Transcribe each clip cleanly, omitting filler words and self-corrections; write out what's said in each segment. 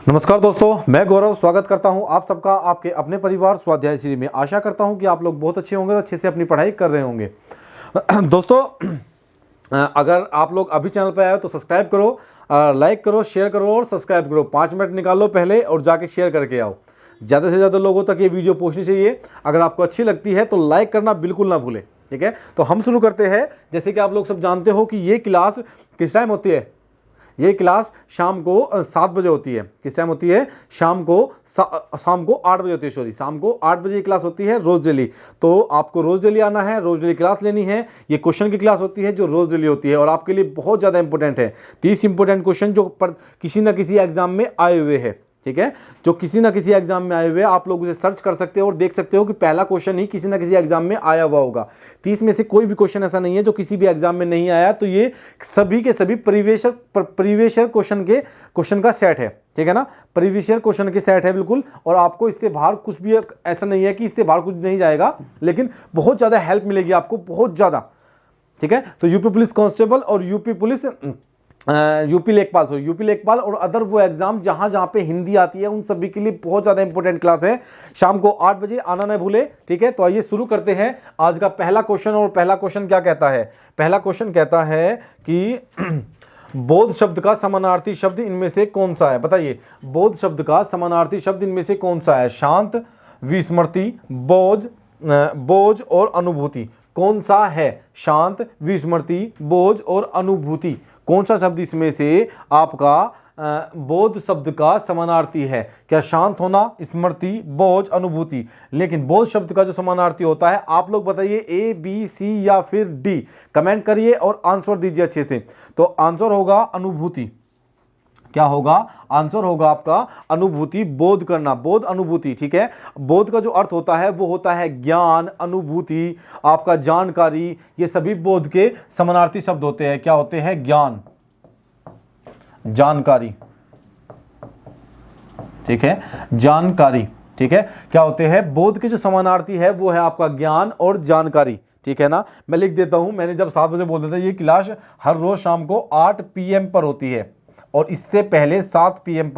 नमस्कार दोस्तों, मैं गौरव स्वागत करता हूं आप सबका आपके अपने परिवार स्वाध्याय श्री में। आशा करता हूं कि आप लोग बहुत अच्छे होंगे और अच्छे से अपनी पढ़ाई कर रहे होंगे। दोस्तों, अगर आप लोग अभी चैनल पर आए हो तो सब्सक्राइब करो, लाइक करो, शेयर करो और सब्सक्राइब करो। 5 मिनट निकालो पहले और जाके शेयर करके आओ। ज़्यादा से ज़्यादा लोगों तक ये वीडियो पहुँचनी चाहिए। अगर आपको अच्छी लगती है तो लाइक करना बिल्कुल ना भूलें, ठीक है। तो हम शुरू करते हैं। जैसे कि आप लोग सब जानते हो कि ये क्लास किस टाइम होती है। ये क्लास शाम को 7 बजे होती है। किस टाइम होती है? शाम को 8 बजे होती है। सॉरी, शाम को 8 बजे ये क्लास होती है रोज़ डेली। तो आपको रोज़ डेली आना है, रोज़ डेली क्लास लेनी है। ये क्वेश्चन की क्लास होती है जो रोज़ डेली होती है और आपके लिए बहुत ज़्यादा इंपॉर्टेंट है। 30 इंपॉर्टेंट क्वेश्चन जो किसी ना किसी एग्जाम में आए हुए हैं, ठीक है। जो किसी ना किसी एग्जाम में आए हुए हैं, आप लोग उसे सर्च कर सकते हो और देख सकते हो कि पहला क्वेश्चन ही किसी ना किसी एग्जाम में आया हुआ होगा। 30 में से कोई भी क्वेश्चन ऐसा नहीं है जो किसी भी एग्जाम में नहीं आया। तो ये सभी के सभी प्रीवियस ईयर क्वेश्चन का सेट है, ठीक है ना। प्रीवियस ईयर क्वेश्चन के सेट है बिल्कुल। और आपको इससे बाहर कुछ भी ऐसा नहीं है कि इससे बाहर कुछ नहीं जाएगा, लेकिन बहुत ज़्यादा हेल्प मिलेगी आपको, बहुत ज़्यादा, ठीक है। तो यूपी पुलिस कांस्टेबल और यूपी लेखपाल और अदर वो एग्जाम जहां पे हिंदी आती है, उन सभी के लिए बहुत ज़्यादा इंपॉर्टेंट क्लास है। शाम को 8 बजे आना न भूले, ठीक है। तो आइए शुरू करते हैं आज का पहला क्वेश्चन। और पहला क्वेश्चन क्या कहता है? पहला क्वेश्चन कहता है कि बोध शब्द का समानार्थी शब्द इनमें से कौन सा है? बताइए, बोध शब्द का समानार्थी शब्द इनमें से कौन सा है? शांत, विस्मृति, बोझ और अनुभूति। कौन सा है? शांत, विस्मृति, बोझ और अनुभूति। कौन सा शब्द इसमें से आपका बोध शब्द का समानार्थी है? क्या शांत होना, स्मृति, बोझ, अनुभूति? लेकिन बोध शब्द का जो समानार्थी होता है, आप लोग बताइए ए, बी, सी या फिर डी। कमेंट करिए और आंसर दीजिए अच्छे से। तो आंसर होगा अनुभूति। क्या होगा? आंसर होगा आपका अनुभूति, बोध करना, बोध, अनुभूति, ठीक है। बोध का जो अर्थ होता है वो होता है ज्ञान, अनुभूति, आपका जानकारी। ये सभी बोध के समानार्थी शब्द होते हैं। क्या होते हैं? ज्ञान, जानकारी, ठीक है, जानकारी, ठीक है। क्या होते हैं? बोध के जो समानार्थी है वो है आपका ज्ञान और जानकारी, ठीक है ना। मैं लिख देता हूं। मैंने जब 7 बजे बोल दिया था, ये क्लास हर रोज शाम को 8 PM पर होती है और इससे पहले 7 PM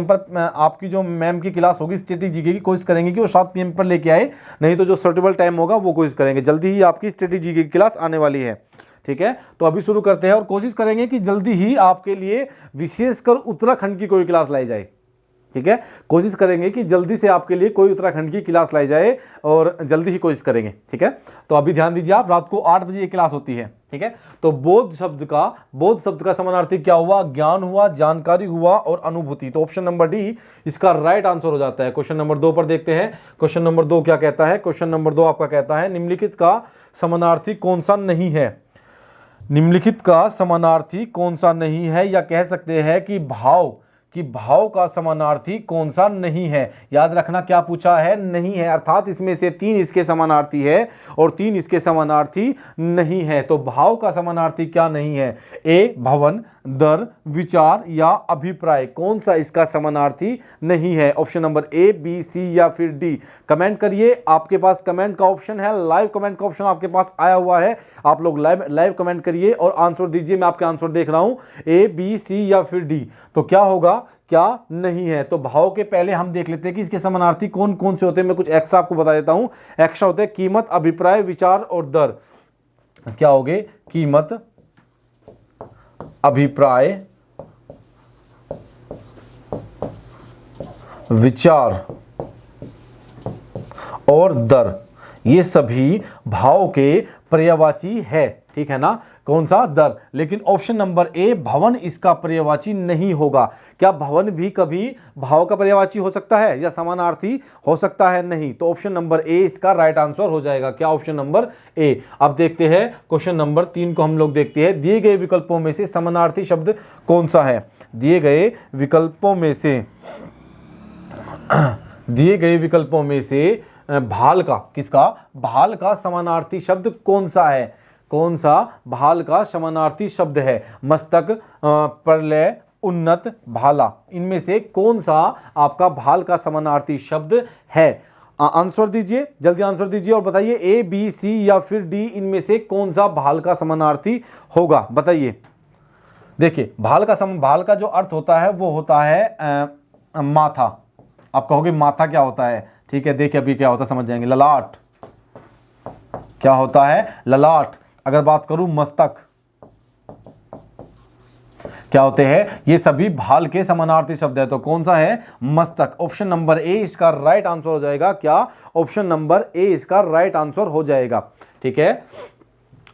पर आपकी जो मैम की क्लास होगी स्टैटिक जीके की, कोशिश करेंगे कि वो 7 PM पर लेके आए, नहीं तो जो सूटेबल टाइम होगा वो कोशिश करेंगे। जल्दी ही आपकी स्टैटिक जीके की क्लास आने वाली है, ठीक है। तो अभी शुरू करते हैं और कोशिश करेंगे कि जल्दी ही आपके लिए विशेषकर उत्तराखंड की कोई क्लास लाई जाए, ठीक है। कोशिश करेंगे कि जल्दी से आपके लिए कोई उत्तराखंड की क्लास लाई जाए और जल्दी ही कोशिश करेंगे, ठीक है। तो अभी ध्यान दीजिए आप, रात को 8 बजे ये क्लास होती है, ठीक है। तो बोध शब्द का समानार्थी क्या हुआ? ज्ञान हुआ, जानकारी हुआ और अनुभूति। तो ऑप्शन नंबर डी इसका राइट आंसर हो जाता है। क्वेश्चन नंबर 2 पर देखते हैं। क्वेश्चन नंबर 2 क्या कहता है? क्वेश्चन नंबर 2 आपका कहता है निम्नलिखित का समानार्थी कौन सा नहीं है? निम्नलिखित का समानार्थी कौन सा नहीं है, या कह सकते हैं कि भाव का समानार्थी कौन सा नहीं है। याद रखना क्या पूछा है? नहीं है, अर्थात इसमें से 3 इसके समानार्थी है और 3 इसके समानार्थी नहीं है। तो भाव का समानार्थी क्या नहीं है? ए भवन, दर, विचार या अभिप्राय। कौन सा इसका समानार्थी नहीं है? ऑप्शन नंबर ए, बी, सी या फिर डी। कमेंट करिए। आपके पास कमेंट का ऑप्शन है, लाइव कमेंट का ऑप्शन आपके पास आया हुआ है। आप लोग लाइव कमेंट करिए और आंसर दीजिए। मैं आपके आंसर देख रहा हूं, ए, बी, सी या फिर डी। तो क्या होगा, क्या नहीं है? तो भाव के पहले हम देख लेते हैं कि इसके समानार्थी कौन कौन से होते हैं। मैं कुछ एक्स्ट्रा आपको बता देता हूं। एक्स्ट्रा होते हैं कीमत, अभिप्राय, विचार और दर। क्या हो गए? कीमत, अभिप्राय, विचार और दर। ये सभी भाव के पर्यायवाची है, ठीक है ना। कौन सा? दर। लेकिन ऑप्शन नंबर ए भवन इसका पर्यायवाची नहीं होगा। क्या भवन भी कभी भाव का पर्यायवाची हो सकता है या समानार्थी हो सकता है? नहीं। तो ऑप्शन नंबर ए इसका राइट आंसर हो जाएगा। क्या? Option number A. अब देखते हैं क्वेश्चन नंबर 3 को। हम लोग देखते हैं दिए गए विकल्पों में से समानार्थी शब्द कौन सा है। दिए गए विकल्पों में से भाल का, किसका? भाल का समानार्थी शब्द कौन सा है? कौन सा भाल का समानार्थी शब्द है? मस्तक, प्रलय, उन्नत, भाला। इनमें से कौन सा आपका भाल का समानार्थी शब्द है? आंसर दीजिए, जल्दी आंसर दीजिए और बताइए ए, बी, सी या फिर डी। इनमें से कौन सा भाल का समानार्थी होगा? बताइए। देखिए भाल का जो अर्थ होता है वो होता है माथा। आप कहोगे माथा क्या होता है, ठीक है, देखिए अभी क्या होता है समझ जाएंगे। ललाट, क्या होता है, ललाट। अगर बात करूं मस्तक, क्या होते हैं, ये सभी भाल के समानार्थी शब्द है। तो कौन सा है, मस्तक। ऑप्शन नंबर ए इसका राइट आंसर हो जाएगा। क्या, ऑप्शन नंबर ए इसका राइट आंसर हो जाएगा। ठीक है,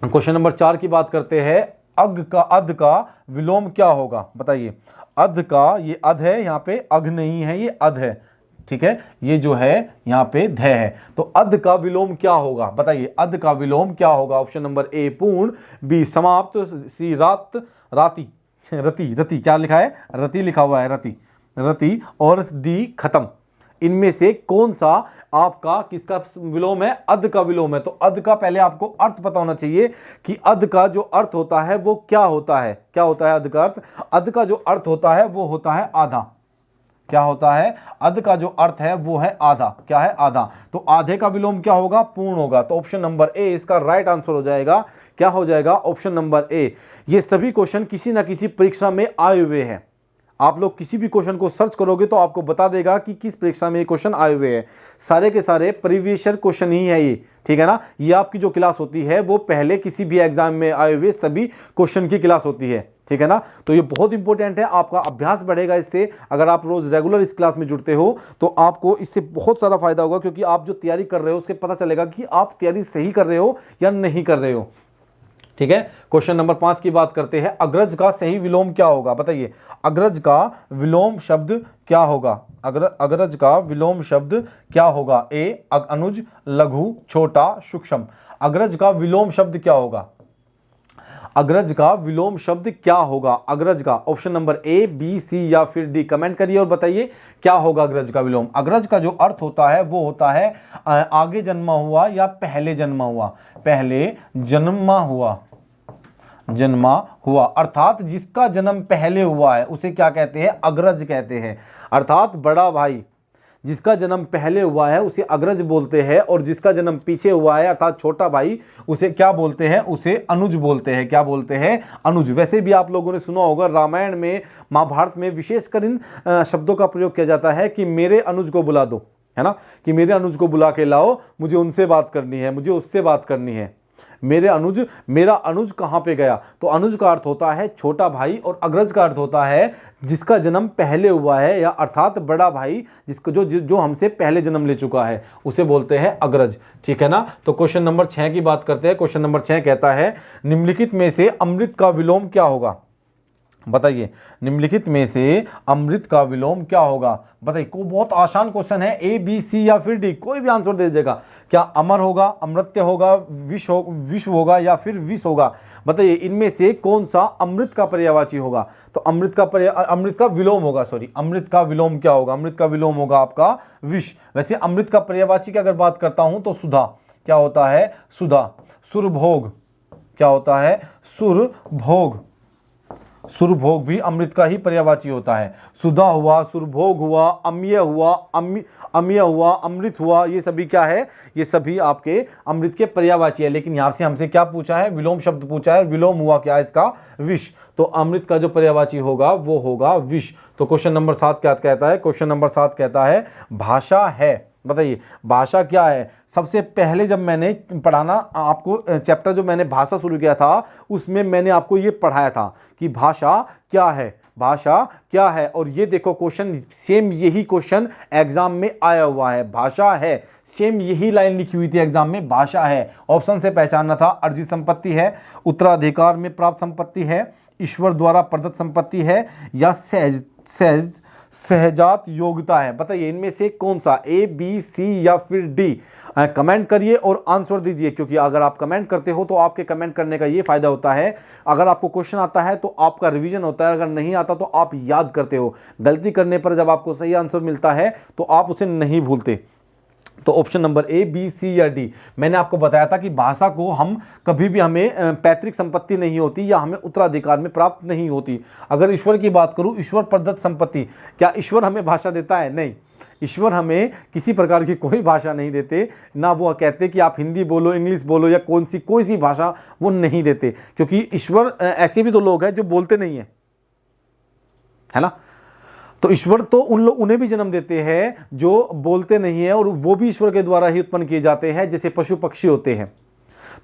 क्वेश्चन नंबर 4 की बात करते हैं। अध का विलोम क्या होगा, बताइए। अध का, ये अध है, यहाँ पे अघ नहीं है, ये अध है। ठीक है, ये जो है यहाँ पे ध है। तो अध का विलोम क्या होगा, बताइए। अध का विलोम क्या होगा। ऑप्शन नंबर ए पूर्ण, बी समाप्त, सी रात, राति, रति, रति क्या लिखा है, रति लिखा हुआ है, रति, रति, और डी खत्म। इनमें से कौन सा आपका किसका विलोम है, अध का विलोम है। तो अध का पहले आपको अर्थ पता होना चाहिए कि अध का जो अर्थ होता है वो क्या होता है। क्या होता है अध का अर्थ, अध का जो अर्थ होता है वो होता है आधा। क्या होता है, अध का जो अर्थ है वो है आधा। क्या है, आधा। तो आधे का विलोम क्या होगा, पूर्ण होगा। तो ऑप्शन नंबर ए इसका राइट आंसर हो जाएगा। क्या हो जाएगा, ऑप्शन नंबर ए। ये सभी क्वेश्चन किसी ना किसी परीक्षा में आए हुए हैं। आप लोग किसी भी क्वेश्चन को सर्च करोगे तो आपको बता देगा कि किस परीक्षा में ये क्वेश्चन आए हुए हैं। सारे के सारे प्रीवियस ईयर क्वेश्चन ही है ये, ठीक है ना। ये आपकी जो क्लास होती है वो पहले किसी भी एग्जाम में आए हुए सभी क्वेश्चन की क्लास होती है, ठीक है ना। तो ये बहुत इंपॉर्टेंट है, आपका अभ्यास बढ़ेगा इससे। अगर आप रोज रेगुलर इस क्लास में जुड़ते हो तो आपको इससे बहुत सारा फायदा होगा, क्योंकि आप जो तैयारी कर रहे हो उसके पता चलेगा कि आप तैयारी सही कर रहे हो या नहीं कर रहे हो। ठीक है, क्वेश्चन नंबर 5 की बात करते हैं। अग्रज का सही विलोम क्या होगा, बताइए। अग्रज का विलोम शब्द क्या होगा, अग्रज का विलोम शब्द क्या होगा। ए अनुज, लघु, छोटा, सूक्ष्म। अग्रज का विलोम शब्द क्या होगा, अग्रज का विलोम शब्द क्या होगा। अग्रज का ऑप्शन नंबर ए, बी, सी या फिर डी, कमेंट करिए और बताइए क्या होगा अग्रज का विलोम। अग्रज का जो अर्थ होता है वो होता है आगे जन्मा हुआ या पहले जन्मा हुआ। पहले जन्मा हुआ, जन्मा हुआ, अर्थात जिसका जन्म पहले हुआ है उसे क्या कहते हैं, अग्रज कहते हैं। अर्थात बड़ा भाई जिसका जन्म पहले हुआ है उसे अग्रज बोलते हैं, और जिसका जन्म पीछे हुआ है अर्थात छोटा भाई उसे क्या बोलते हैं, उसे अनुज बोलते हैं। क्या बोलते हैं, अनुज। वैसे भी आप लोगों ने सुना होगा रामायण में, महाभारत में विशेषकर इन शब्दों का प्रयोग किया जाता है कि मेरे अनुज को बुला दो, है ना, कि मेरे अनुज को बुला के लाओ, मुझे उनसे बात करनी है, मुझे उससे बात करनी है। मेरे अनुज, मेरा अनुज कहाँ पे गया। तो अनुज का अर्थ होता है छोटा भाई, और अग्रज का अर्थ होता है जिसका जन्म पहले हुआ है, या अर्थात बड़ा भाई जिसको जो हमसे पहले जन्म ले चुका है उसे बोलते हैं अग्रज। ठीक है ना। तो क्वेश्चन नंबर 6 की बात करते हैं। क्वेश्चन नंबर 6 कहता है निम्नलिखित में से अमृत का विलोम क्या होगा, बताइए। निम्नलिखित में से अमृत का विलोम क्या होगा, बताइए। को बहुत आसान क्वेश्चन है, ए, बी, सी या फिर डी, कोई भी आंसर दे देगा। क्या अमर होगा, अमृत्य होगा, विश्व होगा या फिर विष होगा, बताइए। इनमें से कौन सा अमृत का पर्यायवाची होगा। तो अमृत का विलोम होगा, सॉरी, अमृत का विलोम क्या होगा, अमृत का विलोम होगा आपका विष। वैसे अमृत का पर्यायवाची की अगर बात करता हूं तो सुधा। क्या होता है, सुधा। सुरभोग, क्या होता है, सुरभोग। सुरभोग भी अमृत का ही पर्यायवाची होता है। सुधा हुआ, सुरभोग हुआ, अम्य हुआ, अम्य हुआ, अमृत हुआ, ये सभी क्या है, ये सभी आपके अमृत के पर्यायवाची है। लेकिन यहाँ से हमसे क्या पूछा है, विलोम शब्द पूछा है। विलोम हुआ क्या इसका, विष। तो अमृत का जो पर्यायवाची होगा वो होगा विष। तो क्वेश्चन नंबर 7 क्या कहता है, क्वेश्चन नंबर 7 कहता है भाषा है, बताइए। भाषा क्या है। सबसे पहले जब मैंने पढ़ाना आपको चैप्टर जो मैंने भाषा शुरू किया था उसमें मैंने आपको ये पढ़ाया था कि भाषा क्या है, भाषा क्या है। और ये देखो क्वेश्चन, सेम यही क्वेश्चन एग्जाम में आया हुआ है। भाषा है, सेम यही लाइन लिखी हुई थी एग्जाम में, भाषा है। ऑप्शन से पहचानना था, अर्जित संपत्ति है, उत्तराधिकार में प्राप्त संपत्ति है, ईश्वर द्वारा प्रदत्त संपत्ति है, या सहजात योग्यता है। बताइए इनमें से कौन सा, ए, बी, सी या फिर डी। कमेंट करिए और आंसर दीजिए, क्योंकि अगर आप कमेंट करते हो तो आपके कमेंट करने का ये फायदा होता है, अगर आपको क्वेश्चन आता है तो आपका रिवीजन होता है, अगर नहीं आता तो आप याद करते हो। गलती करने पर जब आपको सही आंसर मिलता है तो आप उसे नहीं भूलते। तो ऑप्शन नंबर ए, बी, सी या डी। मैंने आपको बताया था कि भाषा को हम कभी भी, हमें पैतृक संपत्ति नहीं होती या हमें उत्तराधिकार में प्राप्त नहीं होती। अगर ईश्वर की बात करूं, ईश्वर प्रदत्त संपत्ति, क्या ईश्वर हमें भाषा देता है, नहीं। ईश्वर हमें किसी प्रकार की कोई भाषा नहीं देते, ना वो कहते कि आप हिंदी बोलो, इंग्लिश बोलो या कोई सी भाषा वो नहीं देते, क्योंकि ईश्वर ऐसे भी तो लोग हैं जो बोलते नहीं है ना। तो ईश्वर तो उन्हें भी जन्म देते हैं जो बोलते नहीं है, और वो भी ईश्वर के द्वारा ही उत्पन्न किए जाते हैं, जैसे पशु पक्षी होते हैं।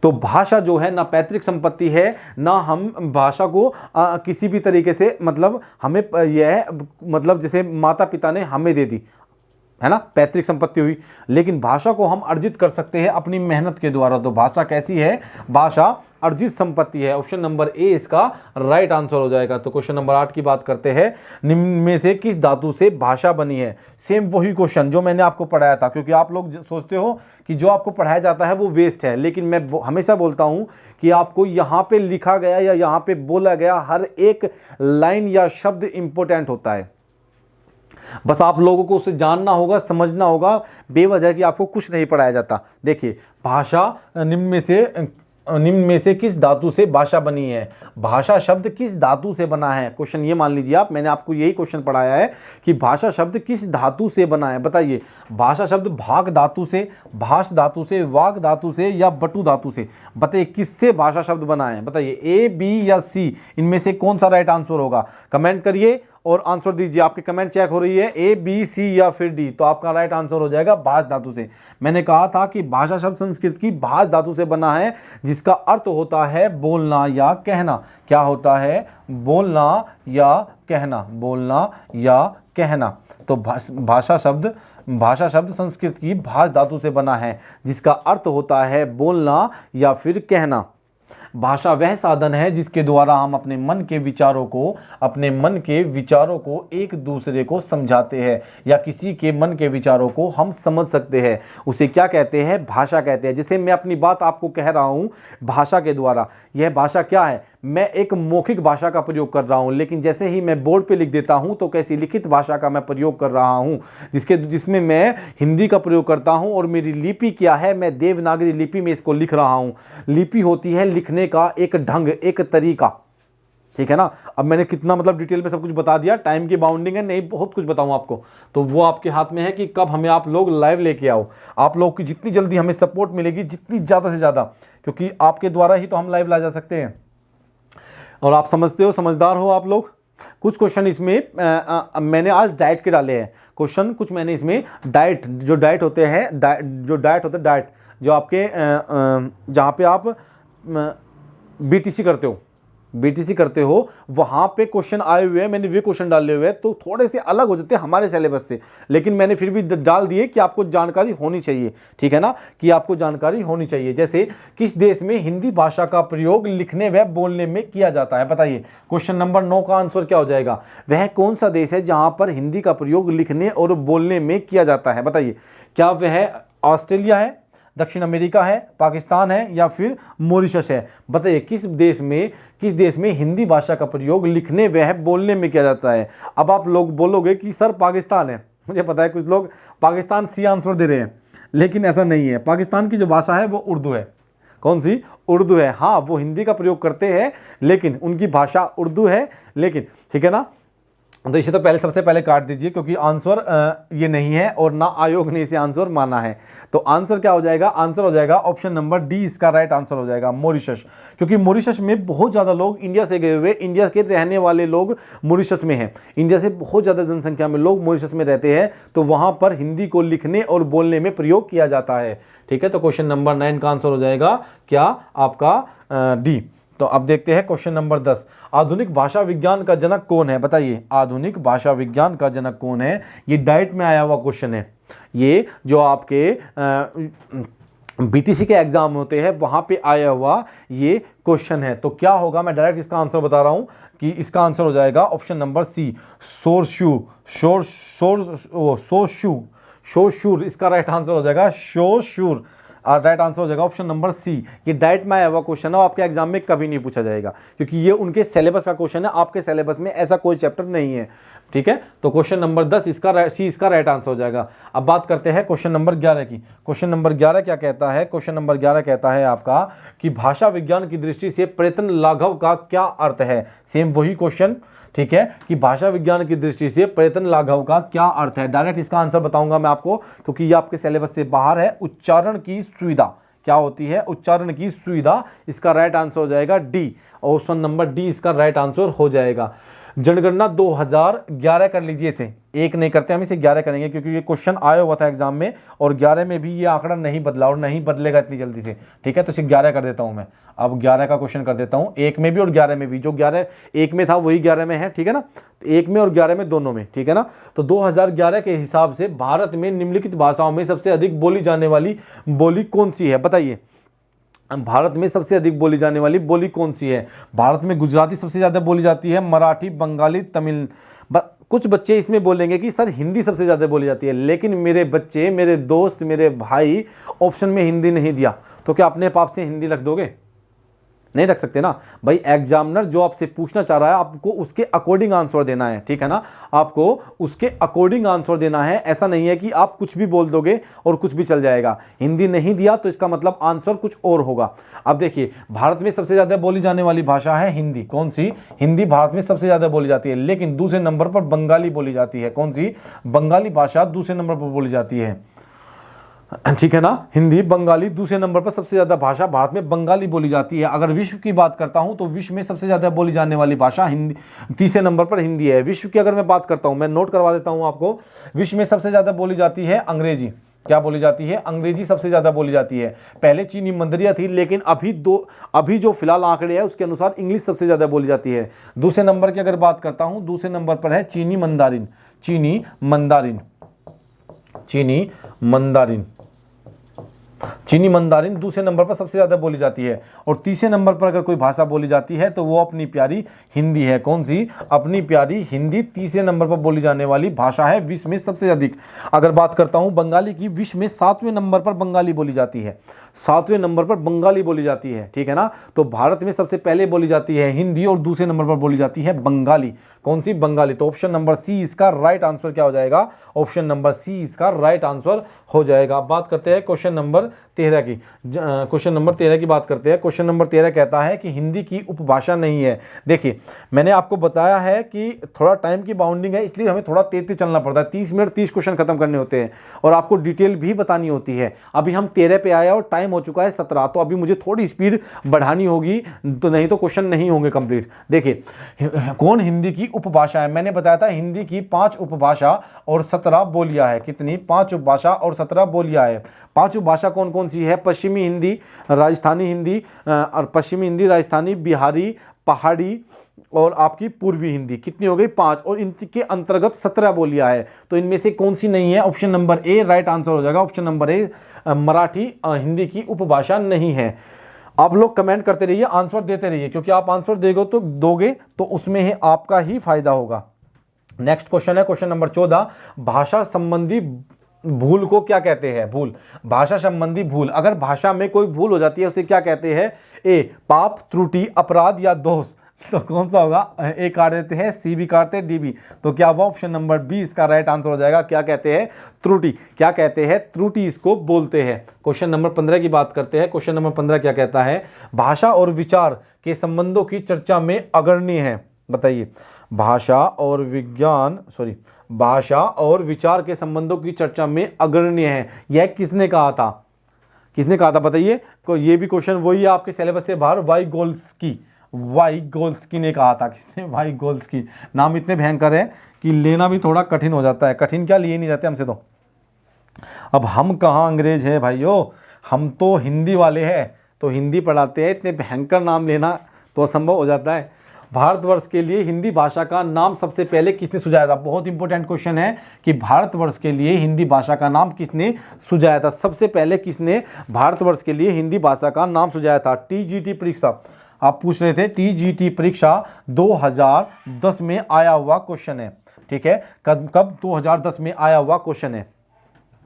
तो भाषा जो है ना पैतृक संपत्ति है, ना हम भाषा को किसी भी तरीके से मतलब हमें यह मतलब जैसे माता पिता ने हमें दे दी है ना, पैतृक संपत्ति हुई, लेकिन भाषा को हम अर्जित कर सकते हैं अपनी मेहनत के द्वारा। तो भाषा कैसी है? भाषा अर्जित संपत्ति है। ऑप्शन नंबर ए इसका राइट आंसर हो जाएगा। तो क्वेश्चन नंबर 8 की बात करते हैं, निम्न में से किस धातु से भाषा बनी है? सेम वही क्वेश्चन जो मैंने आपको पढ़ाया था, क्योंकि आप लोग सोचते हो कि जो आपको पढ़ाया जाता है वो वेस्ट है, लेकिन मैं हमेशा बोलता हूं कि आपको यहाँ पे लिखा गया या यहाँ पे बोला गया हर एक लाइन या शब्द इंपॉर्टेंट होता है। बस आप लोगों को उसे जानना होगा, समझना होगा, बेवजह कि आपको कुछ नहीं पढ़ाया जाता। देखिए, भाषा निम्न में से किस धातु से भाषा बनी है? भाषा शब्द किस धातु से बना है? क्वेश्चन ये मान लीजिए आप, मैंने आपको यही क्वेश्चन पढ़ाया है कि भाषा शब्द किस धातु से बना है। बताइए, भाषा शब्द भाग धातु से, भाष धातु से, वाक धातु से या बटु धातु से? बताइए किससे भाषा शब्द बना है? बताइए ए, बी या सी, इनमें से कौन सा राइट आंसर होगा? कमेंट करिए और आंसर दीजिए। आपके कमेंट चेक हो रही है, ए, बी, सी या फिर डी। तो आपका राइट आंसर हो जाएगा भाष धातु से। मैंने कहा था कि भाषा शब्द संस्कृत की भाष धातु से बना है, जिसका अर्थ होता है बोलना या कहना। क्या होता है? बोलना या कहना, बोलना या कहना। तो भाषा शब्द संस्कृत की भाष धातु से बना है, जिसका अर्थ होता है बोलना या फिर कहना। भाषा वह साधन है जिसके द्वारा हम अपने मन के विचारों को एक दूसरे को समझाते हैं, या किसी के मन के विचारों को हम समझ सकते हैं। उसे क्या कहते हैं? भाषा कहते हैं। जैसे मैं अपनी बात आपको कह रहा हूं भाषा के द्वारा, यह भाषा क्या है? मैं एक मौखिक भाषा का प्रयोग कर रहा हूं, लेकिन जैसे ही मैं बोर्ड पे लिख देता हूं तो कैसी लिखित भाषा का मैं प्रयोग कर रहा हूं, जिसमें मैं हिंदी का प्रयोग करता हूं। और मेरी लिपि क्या है? मैं देवनागरी लिपि में इसको लिख रहा हूं। लिपि होती है लिखने का एक ढंग, एक तरीका, ठीक है ना। अब मैंने कितना मतलब डिटेल में सब कुछ बता दिया, टाइम की बाउंडिंग है, नहीं बहुत कुछ बताऊं आपको, तो वो आपके हाथ में है कि कब हमें आप लोग लाइव लेके आओ। आप लोग की जितनी जल्दी हमें सपोर्ट मिलेगी, जितनी ज़्यादा से ज़्यादा, क्योंकि आपके द्वारा ही तो हम लाइव ला जा सकते हैं। और आप समझते हो, समझदार हो आप लोग। कुछ क्वेश्चन इसमें मैंने आज डाइट के डाले हैं क्वेश्चन, कुछ मैंने इसमें डाइट होते हैं डाइट जो आपके जहाँ पे आप बीटीसी करते हो वहाँ पे क्वेश्चन आए हुए हैं, मैंने वे क्वेश्चन डाले हुए हैं, तो थोड़े से अलग हो जाते हैं हमारे सिलेबस से, लेकिन मैंने फिर भी डाल दिए कि आपको जानकारी होनी चाहिए, ठीक है ना, कि आपको जानकारी होनी चाहिए। जैसे किस देश में हिंदी भाषा का प्रयोग लिखने व बोलने में किया जाता है? बताइए, क्वेश्चन नंबर 9 का आंसर क्या हो जाएगा? वह कौन सा देश है जहाँ पर हिंदी का प्रयोग लिखने और बोलने में किया जाता है? बताइए, क्या वह ऑस्ट्रेलिया है, दक्षिण अमेरिका है, पाकिस्तान है या फिर मॉरिशस है? बताइए किस देश में हिंदी भाषा का प्रयोग लिखने व बोलने में किया जाता है? अब आप लोग बोलोगे कि सर पाकिस्तान है, मुझे पता है कुछ लोग पाकिस्तान सी आंसर दे रहे हैं, लेकिन ऐसा नहीं है। पाकिस्तान की जो भाषा है वो उर्दू है। कौन सी? उर्दू है। हाँ, वो हिंदी का प्रयोग करते हैं, लेकिन उनकी भाषा उर्दू है, लेकिन ठीक है ना। तो इसे तो सबसे पहले काट दीजिए, क्योंकि आंसर ये नहीं है और ना आयोग ने इसे आंसर माना है। तो आंसर क्या हो जाएगा? आंसर हो जाएगा ऑप्शन नंबर डी, इसका राइट आंसर हो जाएगा मॉरिशस। क्योंकि मॉरिशस में बहुत ज़्यादा लोग इंडिया से गए हुए, इंडिया के रहने वाले लोग मॉरिशस में हैं। इंडिया से बहुत ज़्यादा जनसंख्या में लोग मॉरिशस में रहते हैं, तो वहाँ पर हिंदी को लिखने और बोलने में प्रयोग किया जाता है, ठीक है। तो क्वेश्चन नंबर 9 का आंसर हो जाएगा क्या? आपका डी। तो अब देखते हैं क्वेश्चन नंबर 10। आधुनिक भाषा विज्ञान का जनक कौन है? बताइए, आधुनिक भाषा विज्ञान का जनक कौन है? ये डाइट में आया हुआ क्वेश्चन है। ये जो आपके बीटीसी के एग्जाम होते हैं वहां पे आया हुआ ये क्वेश्चन है। तो क्या होगा? मैं डायरेक्ट इसका आंसर बता रहा हूं कि इसका आंसर हो जाएगा ऑप्शन नंबर सी, शोरशूर। इसका राइट आंसर हो जाएगा शोरशूर। राइट आंसर हो जाएगा ऑप्शन नंबर सी। ये डाइट में आया हुआ क्वेश्चन है, आपके एग्जाम में कभी नहीं पूछा जाएगा, क्योंकि ये उनके सिलेबस का क्वेश्चन है। आपके सिलेबस में ऐसा कोई चैप्टर नहीं है, ठीक है। तो क्वेश्चन नंबर 10 इसका राइट आंसर हो जाएगा। अब बात करते हैं क्वेश्चन नंबर 11 की। क्वेश्चन नंबर 11 क्या कहता है? क्वेश्चन नंबर 11 कहता है आपका कि भाषा विज्ञान की दृष्टि से प्रयत्न लाघव का क्या अर्थ है? सेम वही क्वेश्चन, ठीक है, कि भाषा विज्ञान की दृष्टि से पर्यटन लाघव का क्या अर्थ है। डायरेक्ट इसका आंसर बताऊंगा मैं आपको, क्योंकि ये आपके सिलेबस से बाहर है। उच्चारण की सुविधा क्या होती है? उच्चारण की सुविधा। इसका राइट आंसर हो जाएगा डी, ऑप्शन नंबर डी इसका राइट आंसर हो जाएगा। जनगणना 2011 कर लीजिए, इसे एक नहीं करते हम, इसे 11 करेंगे, क्योंकि ये क्वेश्चन आया हुआ था एग्जाम में और 11 में भी ये आंकड़ा नहीं बदला और नहीं बदलेगा इतनी जल्दी से, ठीक है। तो इसे 11 कर देता हूं मैं, अब 11 का क्वेश्चन कर देता हूं, एक में भी और 11 में भी। जो 11 एक में था वही 11 में है, ठीक है ना, तो एक में और 11 में दोनों में, ठीक है ना। तो 2011 के हिसाब से भारत में निम्नलिखित भाषाओं में सबसे अधिक बोली जाने वाली बोली कौन सी है? बताइए, भारत में सबसे अधिक बोली जाने वाली बोली कौन सी है? भारत में गुजराती सबसे ज़्यादा बोली जाती है, मराठी, बंगाली, तमिल। कुछ बच्चे इसमें बोलेंगे कि सर हिंदी सबसे ज़्यादा बोली जाती है, लेकिन मेरे बच्चे, मेरे दोस्त, मेरे भाई ऑप्शन में हिंदी नहीं दिया, तो क्या अपने पाप से हिंदी रख दोगे? नहीं रख सकते ना भाई। एग्जामिनर जो आपसे पूछना चाह रहा है आपको उसके अकॉर्डिंग आंसर देना है, ठीक है ना, आपको उसके अकॉर्डिंग आंसर देना है। ऐसा नहीं है कि आप कुछ भी बोल दोगे और कुछ भी चल जाएगा। हिंदी नहीं दिया तो इसका मतलब आंसर कुछ और होगा। अब देखिए, भारत में सबसे ज्यादा बोली जाने वाली भाषा है हिंदी। कौन सी? हिंदी भारत में सबसे ज्यादा बोली जाती है, लेकिन दूसरे नंबर पर बंगाली बोली जाती है। कौन सी? बंगाली भाषा दूसरे नंबर पर बोली जाती है, ठीक है ना। हिंदी, बंगाली दूसरे नंबर पर सबसे ज्यादा भाषा भारत में बंगाली बोली जाती है। अगर विश्व की बात करता हूं तो विश्व में सबसे ज्यादा बोली जाने वाली भाषा हिंदी, तीसरे नंबर पर हिंदी है। विश्व की अगर मैं बात करता हूं, मैं नोट करवा देता हूं आपको, विश्व में सबसे ज्यादा बोली जाती है अंग्रेजी। क्या बोली जाती है? अंग्रेजी सबसे ज्यादा बोली जाती है। पहले चीनी मंदरिया थी, लेकिन अभी जो फिलहाल आंकड़े हैं उसके अनुसार इंग्लिश सबसे ज्यादा बोली जाती है। दूसरे नंबर की अगर बात करता हूं, दूसरे नंबर पर है चीनी मंदारिन। चीनी मंदारिन, चीनी मंदारिन, चीनी मंदारिन दूसरे नंबर पर सबसे ज्यादा बोली जाती है। और तीसरे नंबर पर अगर कोई भाषा बोली जाती है तो वो अपनी प्यारी हिंदी है। कौन सी? अपनी प्यारी हिंदी तीसरे नंबर पर बोली जाने वाली भाषा है विश्व में सबसे अधिक। अगर बात करता हूं बंगाली की, विश्व में 7वें नंबर पर बंगाली बोली जाती है। 7वें नंबर पर बंगाली बोली जाती है, ठीक है ना। तो भारत में सबसे पहले बोली जाती है हिंदी और दूसरे नंबर पर बोली जाती है बंगाली। कौन सी? बंगाली। तो ऑप्शन नंबर सी इसका राइट आंसर क्या हो जाएगा? ऑप्शन नंबर सी इसका राइट आंसर हो जाएगा। अब बात करते हैं क्वेश्चन नंबर 13 की। क्वेश्चन नंबर 13 की बात करते हैं। क्वेश्चन नंबर 13 कहता है कि हिंदी की उपभाषा नहीं है। देखिए, मैंने आपको बताया है कि थोड़ा टाइम की बाउंडिंग है, इसलिए हमें थोड़ा तेज चलना पड़ता है। 30 मिनट 30 क्वेश्चन खत्म करने होते हैं और आपको डिटेल भी बतानी होती है। अभी हम 13 पे आए और टाइम हो चुका है 17, तो अभी मुझे थोड़ी स्पीड बढ़ानी होगी, तो नहीं तो क्वेश्चन नहीं होंगे कंप्लीट। देखिए, कौन हिंदी की उपभाषा है? मैंने बताया था हिंदी की 5 उपभाषा और 17 बोलियां है। कितनी? 5 उपभाषा और 17 बोलियां है। 5 उपभाषा कौन कौन सी है? पश्चिमी हिंदी, राजस्थानी हिंदी और पश्चिमी हिंदी, राजस्थानी, बिहारी, पहाड़ी और आपकी पूर्वी हिंदी। कितनी हो गई? 5। और इनके अंतर्गत 17 बोलियां है। तो इनमें से कौन सी नहीं है? Option number A right answer हो जाएगा। Option number A, Marathi Hindi की उपभाषा नहीं है। आप लोग कमेंट करते रहिए, आंसर देते रहिए, क्योंकि आप आंसर दोगे तो उसमें आपका ही फायदा होगा। नेक्स्ट क्वेश्चन है क्वेश्चन नंबर 14। भाषा संबंधी भूल को क्या कहते हैं? भूल, भाषा संबंधी भूल। अगर भाषा में कोई भूल हो जाती है उसे क्या कहते हैं? ए पाप, त्रुटि, अपराध या दोष। तो कौन सा होगा? ए काट देते हैं, सी भी काटते हैं, डी भी। तो क्या वो ऑप्शन नंबर बी इसका राइट आंसर हो जाएगा। क्या कहते हैं? त्रुटि। क्या कहते हैं? त्रुटि इसको बोलते हैं। क्वेश्चन नंबर 15 की बात करते हैं। क्वेश्चन नंबर 15 क्या कहता है? भाषा और विचार के संबंधों की चर्चा में अग्रणी है। बताइए, भाषा और विचार के संबंधों की चर्चा में अग्रणी है। यह किसने कहा था? किसने कहा था बताइए। ये भी क्वेश्चन वही है आपके सिलेबस से बाहर। वाइगोल्स्की ने कहा था। किसने? वाइगोल्स्की। नाम इतने भयंकर है कि लेना भी थोड़ा कठिन हो जाता है। कठिन क्या, लिए नहीं जाते हमसे तो। अब हम कहाँ अंग्रेज हैं भाइयों, हम तो हिंदी वाले हैं, तो हिंदी पढ़ाते हैं। इतने भयंकर नाम लेना तो असंभव हो जाता है। भारतवर्ष के लिए हिंदी भाषा का नाम सबसे पहले किसने सुझाया था? बहुत इंपॉर्टेंट क्वेश्चन है कि भारतवर्ष के लिए हिंदी भाषा का नाम किसने सुझाया था? सबसे पहले किसने भारतवर्ष के लिए हिंदी भाषा का नाम सुझाया था? टीजीटी परीक्षा, आप पूछ रहे थे, टीजीटी परीक्षा 2010 में आया हुआ क्वेश्चन है, ठीक है। कब? 2010 में आया हुआ क्वेश्चन है,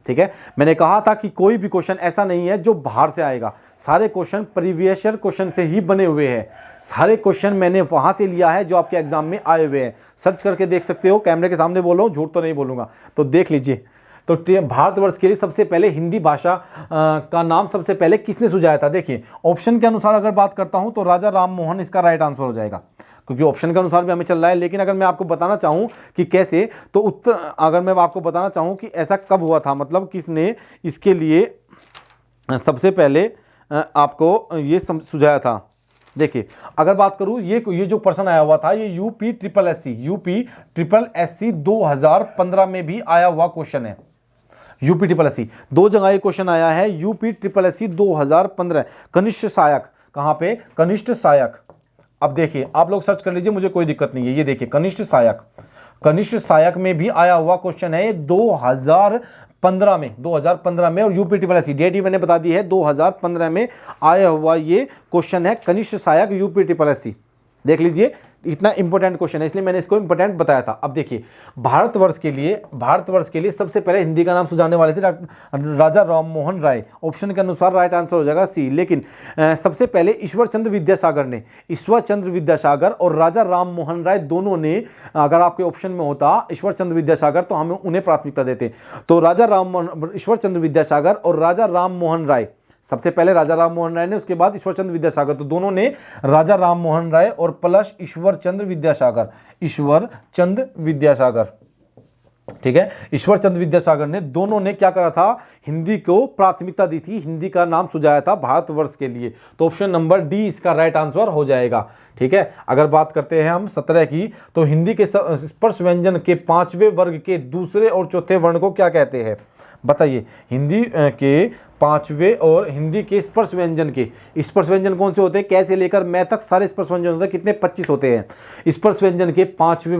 ठीक है। मैंने कहा था कि कोई भी क्वेश्चन ऐसा नहीं है जो बाहर से आएगा, सारे क्वेश्चन प्रीवियस ईयर क्वेश्चन से ही बने हुए हैं। सारे क्वेश्चन मैंने वहां से लिया है जो आपके एग्जाम में आए हुए हैं। सर्च करके देख सकते हो, कैमरे के सामने बोल रहा हूं, झूठ तो नहीं बोलूंगा, तो देख लीजिए, तो भारतवर्ष के लिए सबसे पहले हिंदी भाषा का नाम सबसे पहले किसने सुझाया था? देखिए ऑप्शन के अनुसार अगर बात करता हूं तो राजा राम मोहन इसका राइट आंसर हो जाएगा, क्योंकि ऑप्शन के अनुसार भी हमें चल रहा है। लेकिन अगर मैं आपको बताना चाहूं कि कैसे, तो उत्तर अगर मैं आपको बताना चाहूं कि ऐसा कब हुआ था, मतलब किसने इसके लिए सबसे पहले आपको ये सुझाया था। देखिए अगर बात करूं, ये जो प्रश्न आया हुआ था ये यूपी ट्रिपल एससी 2015 में भी आया हुआ क्वेश्चन है। यूपी ट्रिपल एससी 2 जगह ये क्वेश्चन आया है। यूपी ट्रिपल एससी 2015 कनिष्ठ सहायक, कहां पे? कनिष्ठ सहायक। अब देखिए आप लोग सर्च कर लीजिए, मुझे कोई दिक्कत नहीं है। ये देखिए कनिष्ठ सहायक में भी आया हुआ क्वेश्चन है 2015 में, और यूपी ट्रिपल एससी डेट ही मैंने बता दी है, 2015 में आया हुआ ये क्वेश्चन है कनिष्ठ सहायक यूपी ट्रिपल एससी। देख लीजिए इतना इंपॉर्टेंट क्वेश्चन है, इसलिए मैंने इसको इंपॉर्टेंट बताया था। अब देखिए भारतवर्ष के लिए सबसे पहले हिंदी का नाम सुझाने वाले थे राजा राम मोहन राय। ऑप्शन के अनुसार राइट आंसर हो जाएगा सी। लेकिन सबसे पहले ईश्वर चंद्र विद्यासागर और राजा राम मोहन राय दोनों ने, अगर आपके ऑप्शन में होता ईश्वर चंद्र विद्यासागर तो हम उन्हें प्राथमिकता देते। तो ईश्वर चंद्र विद्यासागर और राजा राम मोहन राय, सबसे पहले राजा राम मोहन राय ने, उसके बाद ईश्वर चंद्र विद्यासागर, तो दोनों ने राजा राम मोहन राय और प्लस ईश्वर चंद्र विद्यासागर, ठीक है, ईश्वर चंद्र विद्यासागर ने, दोनों ने क्या करा था? हिंदी को प्राथमिकता दी थी, हिंदी का नाम सुझाया था भारतवर्ष के लिए। तो ऑप्शन नंबर डी इसका राइट आंसर हो जाएगा। ठीक है, अगर बात करते हैं हम 17 की, तो हिंदी के स्पर्श व्यंजन के 5वें वर्ग के दूसरे और चौथे वर्ण को क्या कहते हैं? बताइए। हिंदी के 5वें और हिंदी के स्पर्श व्यंजन कौन से होते हैं? कैसे लेकर मैं तक सारे स्पर्श व्यंजन होते हैं, कितने? 25 होते हैं। स्पर्श व्यंजन के 5वें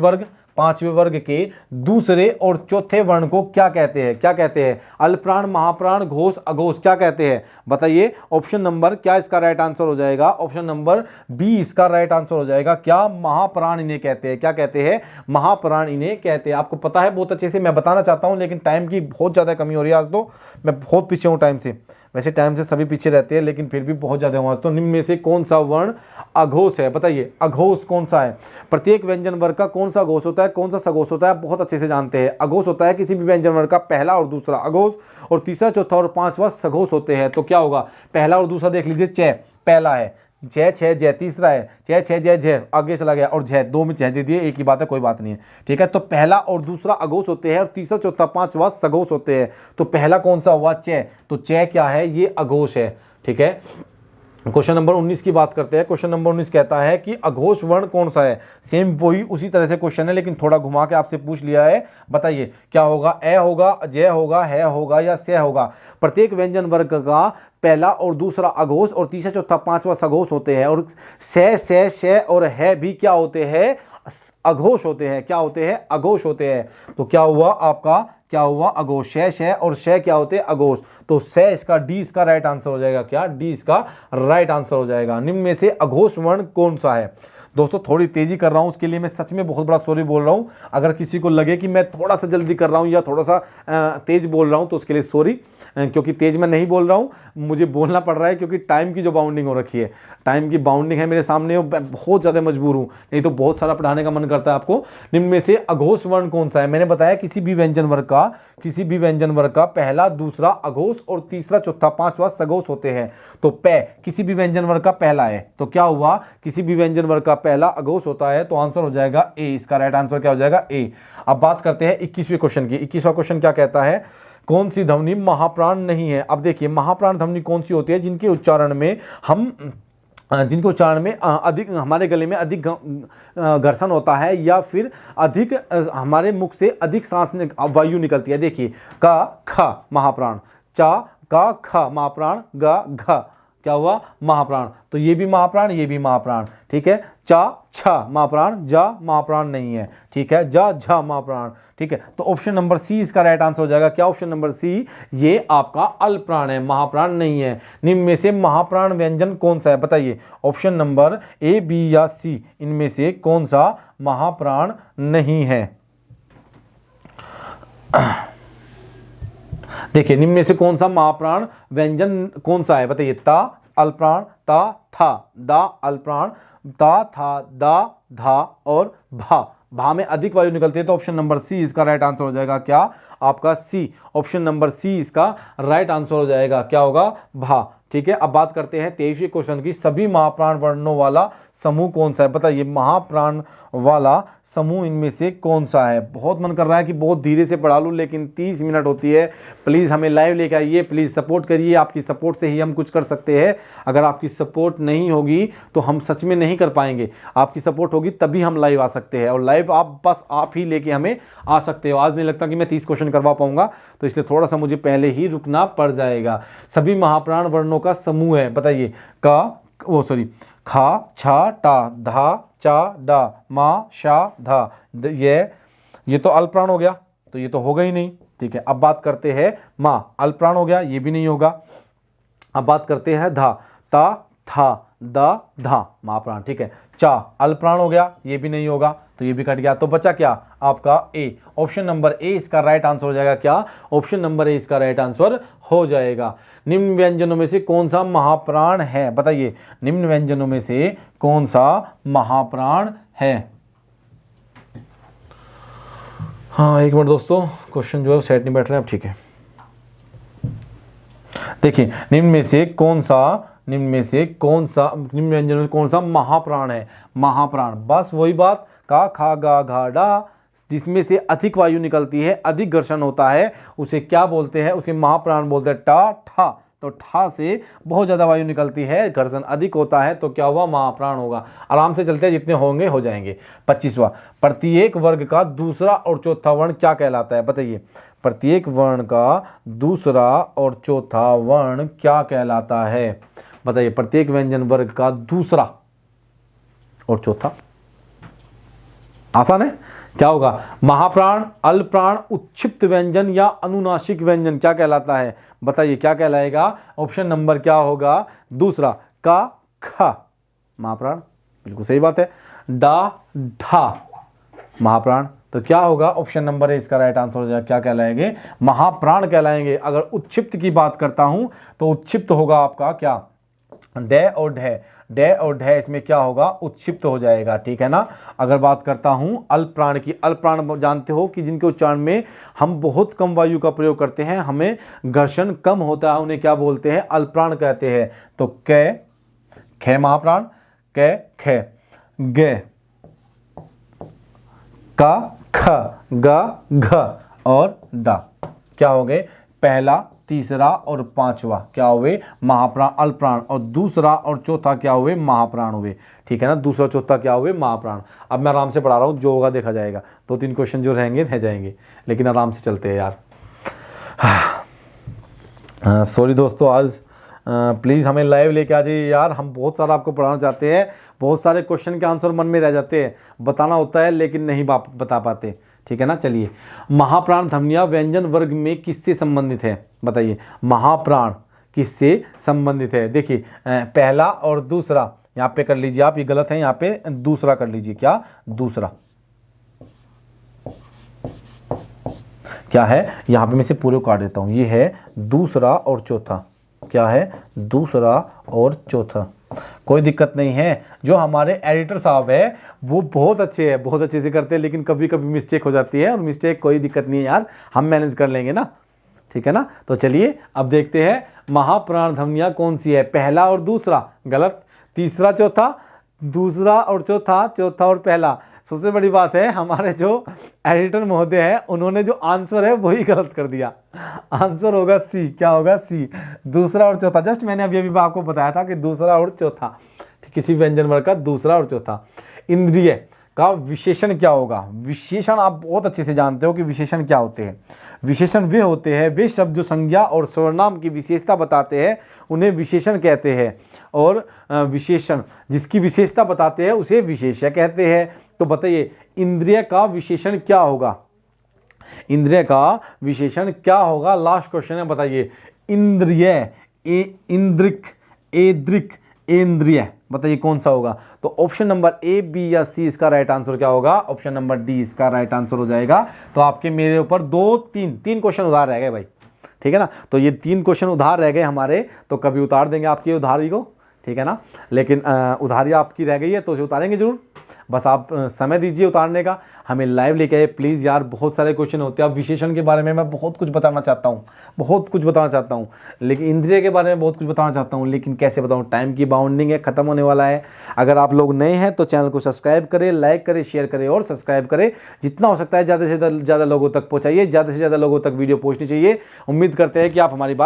वर्ग के दूसरे और चौथे वर्ण को क्या कहते हैं? अल्पप्राण, महाप्राण, घोष, अघोष, क्या कहते हैं? बताइए। ऑप्शन नंबर क्या इसका राइट आंसर हो जाएगा? ऑप्शन नंबर बी इसका राइट आंसर हो जाएगा। क्या? महाप्राण इन्हें कहते हैं। क्या कहते हैं? महाप्राण इन्हें कहते हैं। आपको पता है बहुत अच्छे से, मैं बताना चाहता हूं लेकिन टाइम की बहुत ज्यादा कमी हो रही है आज, तो मैं बहुत पीछे हूं टाइम से। वैसे टाइम से सभी पीछे रहते हैं लेकिन फिर भी बहुत ज्यादा हुआ। तो निम्न में से कौन सा वर्ण अघोष है? बताइए अघोष कौन सा है? प्रत्येक व्यंजन वर्ग का कौन सा घोष होता है, कौन सा सघोष होता है? बहुत अच्छे से जानते हैं। अघोष होता है किसी भी व्यंजन वर्ग का पहला और दूसरा अघोष, और तीसरा, चौथा और पांचवा सघोष होते हैं। तो क्या होगा? पहला और दूसरा देख लीजिए। च पहला है, जय छह जय तीसरा है, जय छह जय जय आगे चला गया, और जय 2 में जय दे दिए, एक ही बात है, कोई बात नहीं है। ठीक है, तो पहला और दूसरा अघोष होते हैं और तीसरा, चौथा, पांचवा सघोष होते हैं। तो पहला कौन सा हुआ? च। तो च क्या है? ये अघोष है। ठीक है, क्वेश्चन नंबर 19 की बात करते हैं। क्वेश्चन नंबर 19 कहता है कि अघोष वर्ण कौन सा है? सेम वही उसी तरह से क्वेश्चन है लेकिन थोड़ा घुमा के आपसे पूछ लिया है। बताइए क्या होगा? ए होगा, जय होगा, है होगा या से होगा? प्रत्येक व्यंजन वर्ग का पहला और दूसरा अघोष और तीसरा, चौथा, पांचवा सघोष होते हैं, और से और है भी क्या होते हैं? अघोष होते हैं। क्या होते हैं? अघोष होते हैं। तो क्या हुआ आपका? क्या हुआ? अघोष। शय और शय क्या होते हैं? अघोष। तो शय इसका डी इसका राइट आंसर हो जाएगा। क्या? डी इसका राइट आंसर हो जाएगा। निम्न में से अघोष वर्ण कौन सा है? दोस्तों थोड़ी तेजी कर रहा हूं, उसके लिए मैं सच में बहुत बड़ा सॉरी बोल रहा हूं। अगर किसी को लगे कि मैं थोड़ा सा जल्दी कर रहा हूं या थोड़ा सा तेज बोल रहा हूं तो उसके लिए सॉरी, क्योंकि तेज मैं नहीं बोल रहा हूं, मुझे बोलना पड़ रहा है क्योंकि टाइम की जो बाउंडिंग हो रखी है, टाइम की बाउंडिंग है मेरे सामने, बहुत ज़्यादा मजबूर हूँ, नहीं तो बहुत सारा पढ़ाने का मन करता है आपको। निम्न में से अघोष वर्ण कौन सा है? मैंने बताया किसी भी व्यंजन वर्ग का पहला, दूसरा अघोष और तीसरा, चौथा, पांचवा सघोष होते हैं। तो पे किसी भी व्यंजन वर्ग का पहला है, तो क्या हुआ? किसी भी व्यंजन वर्ग का पहला अघोष होता है, तो आंसर हो जाएगा ए। इसका राइट आंसर क्या हो जाएगा? ए। अब बात करते हैं 21वें क्वेश्चन की। 21वां क्वेश्चन क्या कहता है? कौन सी ध्वनि महाप्राण नहीं है? अब देखिए महाप्राण ध्वनि कौन सी होती है? जिनके उच्चारण में अधिक हमारे गले में अधिक घर्षण होता है, या फिर अधिक हमारे मुख से अधिक सांस वायु निकलती है। देखिए का ख महाप्राण, चा का ख महाप्राण, गा घ क्या हुआ? महाप्राण। तो ये भी महाप्राण, ये भी महाप्राण। ठीक है, चा छ महाप्राण, जा महाप्राण नहीं है। ठीक है, जा झ महाप्राण। ठीक है, तो ऑप्शन नंबर सी इसका राइट आंसर हो जाएगा। क्या? ऑप्शन नंबर सी, ये आपका अल्पप्राण है, महाप्राण नहीं है। निम्न में से महाप्राण व्यंजन कौन सा है? बताइए। ऑप्शन नंबर ए, बी या सी, इनमें से कौन सा महाप्राण नहीं है? देखिए निम्न में से कौन सा महाप्राण व्यंजन कौन सा है? बताइए। ता अल्पप्राण, ता था, दा अल्पप्राण, ता था, दा धा और भा भा में अधिक वायु निकलती है, तो ऑप्शन नंबर सी इसका राइट आंसर हो जाएगा। क्या आपका सी, ऑप्शन नंबर सी इसका राइट आंसर हो जाएगा। क्या होगा? भा। ठीक है, अब बात करते हैं 23वें क्वेश्चन की। सभी महाप्राण वर्णों वाला समूह कौन सा है? बताइए, महाप्राण वाला समूह इनमें से कौन सा है? बहुत मन कर रहा है कि बहुत धीरे से पढ़ा लूं, लेकिन 30 मिनट होती है। प्लीज़ हमें लाइव लेकर आइए, प्लीज़ सपोर्ट करिए। आपकी सपोर्ट से ही हम कुछ कर सकते हैं। अगर आपकी सपोर्ट नहीं होगी तो हम सच में नहीं कर पाएंगे। आपकी सपोर्ट होगी तभी हम लाइव आ सकते हैं, और लाइव आप ही लेके हमें आ सकते हो। आज नहीं लगता कि मैं 30 क्वेश्चन करवा पाऊंगा, तो इसलिए थोड़ा सा मुझे पहले ही रुकना पड़ जाएगा। सभी महाप्राण वर्णों का समूह है, बताइए। खा, छा, टा, धा, चा, डा, मा, शा, धा। ये तो अल्पप्राण हो गया, तो ये तो होगा ही नहीं। ठीक है, अब बात करते हैं माँ, अल्पप्राण हो गया, ये भी नहीं होगा। अब बात करते हैं धा, ता, था, दा, धा, महाप्राण। ठीक है, चा अल्पप्राण हो गया, ये भी नहीं होगा, तो ये भी कट गया। तो बचा क्या? आपका ए, ऑप्शन नंबर ए इसका राइट आंसर हो जाएगा। क्या? ऑप्शन नंबर ए इसका राइट आंसर हो जाएगा। निम्न व्यंजनों में से कौन सा महाप्राण है? बताइए, निम्न व्यंजनों में से कौन सा महाप्राण है? हाँ, एक मिनट दोस्तों, क्वेश्चन जो है सेट नहीं बैठ रहे अब। ठीक है, देखिए, निम्न व्यंजन में कौन सा महाप्राण है? महाप्राण, बस वही बात, का, खा, गा, घा, डा, जिसमें से अधिक वायु निकलती है, अधिक घर्षण होता है, उसे क्या बोलते हैं? उसे महाप्राण बोलते हैं। टा, ठा, तो ठा से बहुत ज़्यादा वायु निकलती है, घर्षण अधिक होता है, तो क्या हुआ? महाप्राण होगा। आराम से चलते हैं, जितने होंगे हो जाएंगे। 25वां, प्रत्येक वर्ग का दूसरा और चौथा वर्ण क्या कहलाता है? बताइए, प्रत्येक वर्ण का दूसरा और चौथा वर्ण क्या कहलाता है? बताइए, प्रत्येक व्यंजन वर्ग का दूसरा और चौथा। आसान है, क्या होगा? महाप्राण, अल्पप्राण, उत्क्षिप्त व्यंजन या अनुनासिक व्यंजन क्या कहलाता है? बताइए, क्या कहलाएगा? ऑप्शन नंबर क्या होगा? दूसरा, का, खा, महाप्राण, बिल्कुल सही बात है। डा, ढा, महाप्राण, तो क्या होगा? ऑप्शन नंबर है इसका राइट आंसर हो जाएगा। क्या कहलाएंगे? महाप्राण कहलाएंगे। अगर उत्क्षिप्त की बात करता हूं तो उत्क्षिप्त होगा आपका क्या? डे और ढे, डे और ढे, इसमें क्या होगा? उत्क्षिप्त हो जाएगा। ठीक है ना। अगर बात करता हूं अल्पप्राण की, अल्पप्राण जानते हो कि जिनके उच्चारण में हम बहुत कम वायु का प्रयोग करते हैं, हमें घर्षण कम होता है, उन्हें क्या बोलते हैं? अल्पप्राण कहते हैं। तो कै, खे महाप्राण, कै, खे, गे, का, ख, ग, घ और डा, क्या हो गए? पहला, तीसरा और पांचवा क्या हुए? महाप्राण, अल्पप्राण, और दूसरा और चौथा क्या हुए? महाप्राण हुए। ठीक है ना, दूसरा चौथा क्या हुए? महाप्राण। अब मैं आराम से पढ़ा रहा हूँ, जो होगा देखा जाएगा। 2-3 क्वेश्चन जो रहेंगे रह जाएंगे, लेकिन आराम से चलते हैं यार। सॉरी दोस्तों, आज प्लीज़ हमें लाइव लेके आ जाइए यार। हम बहुत सारा आपको पढ़ाना चाहते हैं, बहुत सारे क्वेश्चन के आंसर मन में रह जाते हैं, बताना होता है लेकिन नहीं बता पाते। ठीक है ना। चलिए, महाप्राण ध्वनियाँ व्यंजन वर्ग में किससे संबंधित है? बताइए, महाप्राण किससे संबंधित है? देखिए, पहला और दूसरा यहाँ पे कर लीजिए आप, ये गलत है, यहाँ पे दूसरा कर लीजिए। क्या? दूसरा क्या है? यहाँ पे मैं से पूरे काट देता हूँ। ये है दूसरा और चौथा। क्या है? दूसरा और चौथा। कोई दिक्कत नहीं है। जो हमारे एडिटर साहब है वो बहुत अच्छे हैं, बहुत अच्छे से करते हैं, लेकिन कभी कभी मिस्टेक हो जाती है, और मिस्टेक कोई दिक्कत नहीं है यार, हम मैनेज कर लेंगे ना। ठीक है ना। तो चलिए अब देखते हैं महाप्राण ध्वनियाँ कौन सी है। पहला और दूसरा गलत, तीसरा चौथा, दूसरा और चौथा, चौथा और पहला। सबसे बड़ी बात है, हमारे जो एडिटर महोदय हैं उन्होंने जो आंसर है वही गलत कर दिया। आंसर होगा सी। क्या होगा? सी, दूसरा और चौथा। जस्ट मैंने अभी आपको बताया था कि दूसरा और चौथा, किसी व्यंजन वर्ग का दूसरा और चौथा। इंद्रिय का विशेषण क्या होगा? विशेषण आप बहुत अच्छे से जानते हो कि विशेषण क्या होते हैं। विशेषण वे होते हैं, वे शब्द जो संज्ञा और सर्वनाम की विशेषता बताते हैं उन्हें विशेषण कहते हैं, और विशेषण जिसकी विशेषता बताते हैं उसे विशेष्य कहते हैं। तो बताइए, इंद्रिय का विशेषण क्या होगा? इंद्रिय का विशेषण क्या होगा? लास्ट क्वेश्चन है, बताइए। इंद्रिय, इंद्रिक, एद्रिक, इंद्रिय, बताइए कौन सा होगा? तो ऑप्शन नंबर ए, बी या सी इसका राइट आंसर क्या होगा? ऑप्शन नंबर डी इसका राइट आंसर हो जाएगा। तो आपके मेरे ऊपर तीन क्वेश्चन उधार रह गए भाई। ठीक है ना। तो ये 3 क्वेश्चन उधार रह गए हमारे, तो कभी उतार देंगे आपकी उधारी को। ठीक है ना। लेकिन उधारी आपकी रह गई है तो उसे उतारेंगे जरूर। बस आप समय दीजिए उतारने का, हमें लाइव लेके आइए प्लीज़ यार। बहुत सारे क्वेश्चन होते हैं, अब विशेषण के बारे में मैं बहुत कुछ बताना चाहता हूँ, बहुत कुछ बताना चाहता हूँ, लेकिन इंद्रिय के बारे में बहुत कुछ बताना चाहता हूँ, लेकिन कैसे बताऊँ, टाइम की बाउंडिंग है, ख़त्म होने वाला है। अगर आप लोग नए हैं तो चैनल को सब्सक्राइब करें, लाइक करें, शेयर करें और सब्सक्राइब करें। जितना हो सकता है ज़्यादा से ज़्यादा लोगों तक पहुँचाइए, ज़्यादा से ज़्यादा लोगों तक वीडियो पहुँचनी चाहिए। उम्मीद करते हैं कि आप हमारी बात